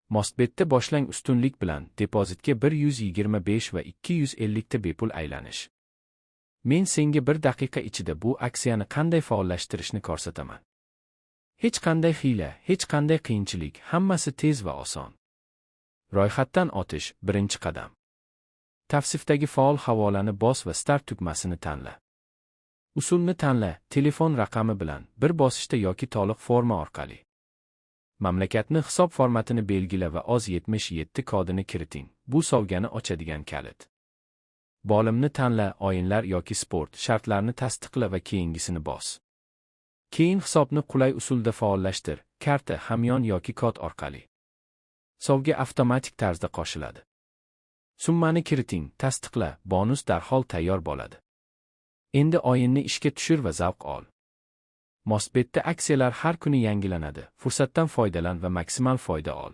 Mostbetda boshlang ustunlik bilan depozitga 125 va 250 ta bepul aylanish. Men senga 1 daqiqa ichida bu aksiyani qanday faollashtirishni ko'rsataman. Hech qanday hiyla, hech qanday qiyinchilik, hammasi tez va oson. Ro'yxatdan o'tish, birinchi qadam. Tavsifdagi faol havolani bos va start tugmasini tanla. Usulni tanla, telefon raqami bilan, bir bosishda yoki to'liq forma orqali. Mamlakatni hisob formatini belgila va OZ77 kodini kiriting. Bu sovg'ani ochadigan kalit. Bo'limni tanla, o'yinlar yoki sport, shartlarni tasdiqla va keyingisini bos. Keyin hisobni qulay usulda faollashtir, karta, hamyon yoki kod orqali. Sovg'a avtomatik tarzda qo'shiladi. Summani kiriting, tasdiqla, bonus darhol tayyor bo'ladi. Endi o'yinni ishga tushir va zavq ol. Mostbetda aksiyalar har kuni yangilanadi. Fursatdan foydalan va maksimal foyda ol.